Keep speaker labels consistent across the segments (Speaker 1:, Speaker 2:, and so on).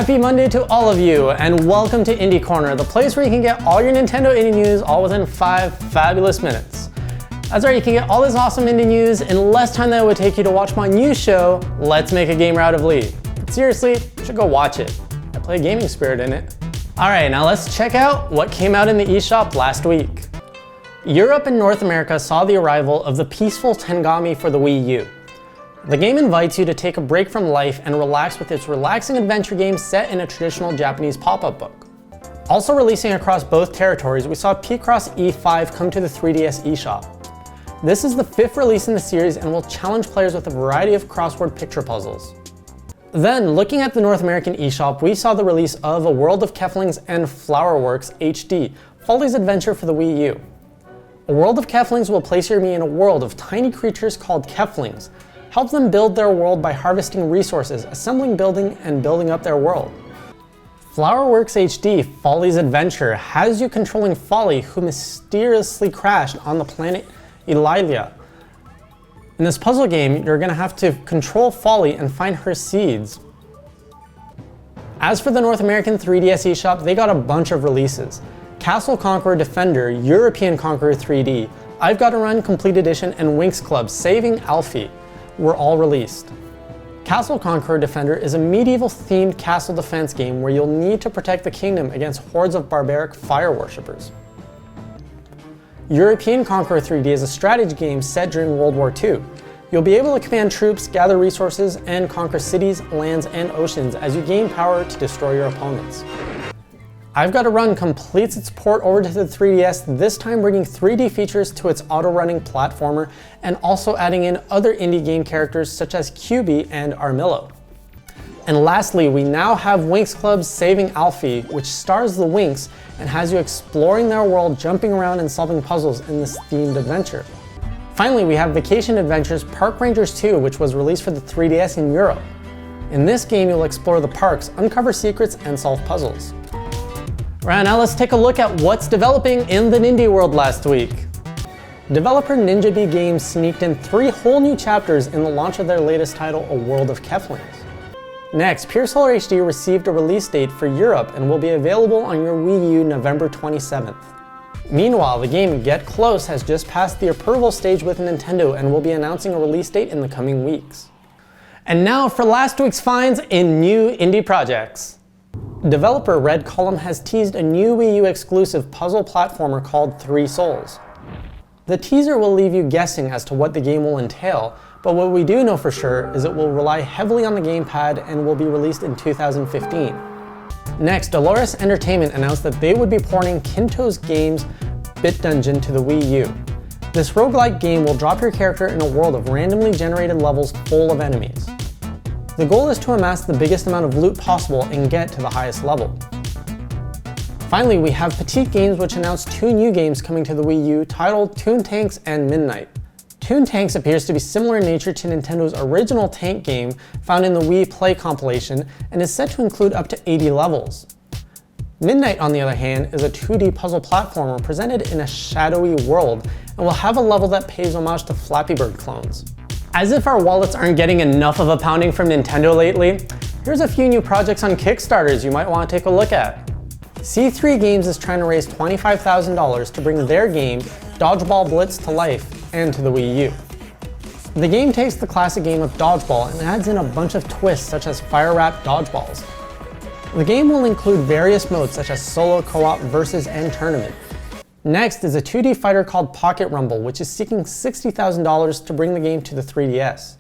Speaker 1: Happy Monday to all of you, and welcome to Indie Corner, the place where you can get all your Nintendo indie news all within 5 fabulous minutes. That's right, you can get all this awesome indie news in less time than it would take you to watch my new show, Let's Make a Gamer Out of Lee. But seriously, you should go watch it. I play a gaming spirit in it. Alright, now let's check out what came out in the eShop last week. Europe and North America saw the arrival of the peaceful Tengami for the Wii U. The game invites you to take a break from life and relax with its relaxing adventure game set in a traditional Japanese pop-up book. Also releasing across both territories, we saw Picross E5 come to the 3DS eShop. This is the 5th release in the series and will challenge players with a variety of crossword picture puzzles. Then, looking at the North American eShop, we saw the release of A World of Keflings and Flowerworks HD, Folly's Adventure for the Wii U. A World of Keflings will place your Mii in a world of tiny creatures called Keflings. Help them build their world by harvesting resources, assembling building, and building up their world. Flowerworks HD, Folly's Adventure, has you controlling Folly, who mysteriously crashed on the planet Elylia. In this puzzle game, you're going to have to control Folly and find her seeds. As for the North American 3DS eShop, they got a bunch of releases. Castle Conqueror Defender, European Conqueror 3D, I've Gotta Run Complete Edition, and Winx Club Saving Alfie were all released. Castle Conqueror Defender is a medieval-themed castle defense game where you'll need to protect the kingdom against hordes of barbaric fire worshippers. European Conqueror 3D is a strategy game set during World War II. You'll be able to command troops, gather resources, and conquer cities, lands, and oceans as you gain power to destroy your opponents. I've Gotta Run completes its port over to the 3DS, this time bringing 3D features to its auto-running platformer and also adding in other indie game characters such as QB and Armillo. And lastly, we now have Winx Club's Saving Alfie, which stars the Winx and has you exploring their world, jumping around and solving puzzles in this themed adventure. Finally, we have Vacation Adventures Park Rangers 2, which was released for the 3DS in Europe. In this game, you'll explore the parks, uncover secrets, and solve puzzles. Right, now let's take a look at what's developing in the Indie world last week. Developer Ninja Bee Games sneaked in 3 whole new chapters in the launch of their latest title, A World of Keflings. Next, Pure Solar HD received a release date for Europe and will be available on your Wii U November 27th. Meanwhile, the game Get Close has just passed the approval stage with Nintendo and will be announcing a release date in the coming weeks. And now for last week's finds in new indie projects. Developer Red Column has teased a new Wii U exclusive puzzle platformer called 3 Souls. The teaser will leave you guessing as to what the game will entail, but what we do know for sure is it will rely heavily on the gamepad and will be released in 2015. Next, Dolores Entertainment announced that they would be porting Kinto's Games Bit Dungeon to the Wii U. This roguelike game will drop your character in a world of randomly generated levels full of enemies. The goal is to amass the biggest amount of loot possible and get to the highest level. Finally, we have Petite Games, which announced 2 new games coming to the Wii U titled Toon Tanks and Midnight. Toon Tanks appears to be similar in nature to Nintendo's original tank game found in the Wii Play compilation and is set to include up to 80 levels. Midnight, on the other hand, is a 2D puzzle platformer presented in a shadowy world and will have a level that pays homage to Flappy Bird clones. As if our wallets aren't getting enough of a pounding from Nintendo lately, here's a few new projects on Kickstarters you might want to take a look at. C3 Games is trying to raise $25,000 to bring their game, Dodgeball Blitz, to life and to the Wii U. The game takes the classic game of Dodgeball and adds in a bunch of twists such as fire-wrapped dodgeballs. The game will include various modes such as solo, co-op, versus, and tournament. Next is a 2D fighter called Pocket Rumble, which is seeking $60,000 to bring the game to the 3DS.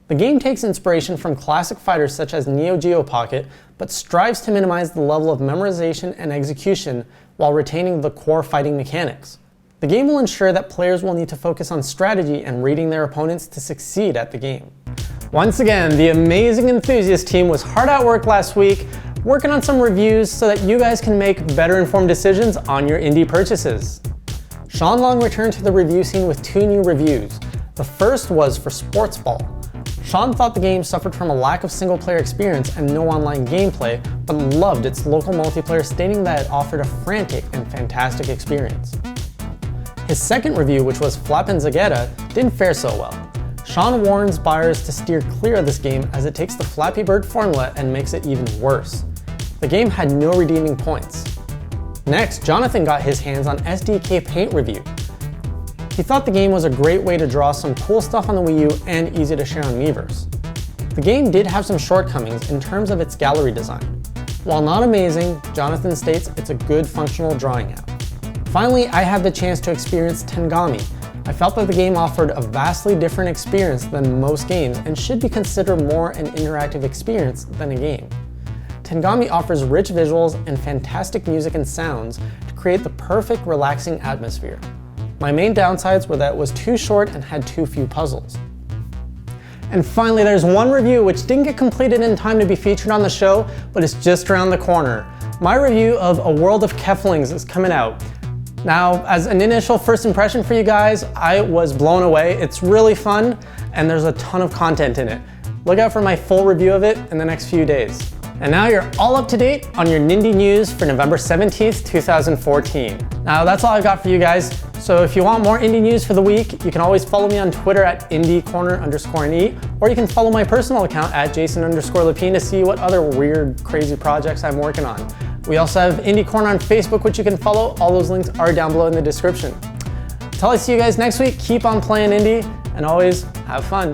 Speaker 1: The game takes inspiration from classic fighters such as Neo Geo Pocket, but strives to minimize the level of memorization and execution while retaining the core fighting mechanics. The game will ensure that players will need to focus on strategy and reading their opponents to succeed at the game. Once again, the amazing Enthusiast team was hard at work last week, working on some reviews so that you guys can make better informed decisions on your indie purchases. Sean Long returned to the review scene with 2 new reviews. The first was for Sportsball. Sean thought the game suffered from a lack of single-player experience and no online gameplay, but loved its local multiplayer, stating that it offered a frantic and fantastic experience. His second review, which was Flapp and Zegeta, didn't fare so well. Sean warns buyers to steer clear of this game as it takes the Flappy Bird formula and makes it even worse. The game had no redeeming points. Next, Jonathan got his hands on SDK Paint review. He thought the game was a great way to draw some cool stuff on the Wii U and easy to share on Miiverse. The game did have some shortcomings in terms of its gallery design. While not amazing, Jonathan states it's a good functional drawing app. Finally, I had the chance to experience Tengami. I felt that the game offered a vastly different experience than most games and should be considered more an interactive experience than a game. Tengami offers rich visuals and fantastic music and sounds to create the perfect relaxing atmosphere. My main downsides were that it was too short and had too few puzzles. And finally, there's one review which didn't get completed in time to be featured on the show, but it's just around the corner. My review of A World of Keflings is coming out. Now, as an initial first impression for you guys, I was blown away. It's really fun, and there's a ton of content in it. Look out for my full review of it in the next few days. And now you're all up to date on your Nindy news for November 17th, 2014. Now that's all I've got for you guys. So if you want more indie news for the week, you can always follow me on Twitter at indiecorner_NE, or you can follow my personal account at Jason_Lapine to see what other weird, crazy projects I'm working on. We also have Indie Corner on Facebook, which you can follow. All those links are down below in the description. Until I see you guys next week, keep on playing indie, and always have fun.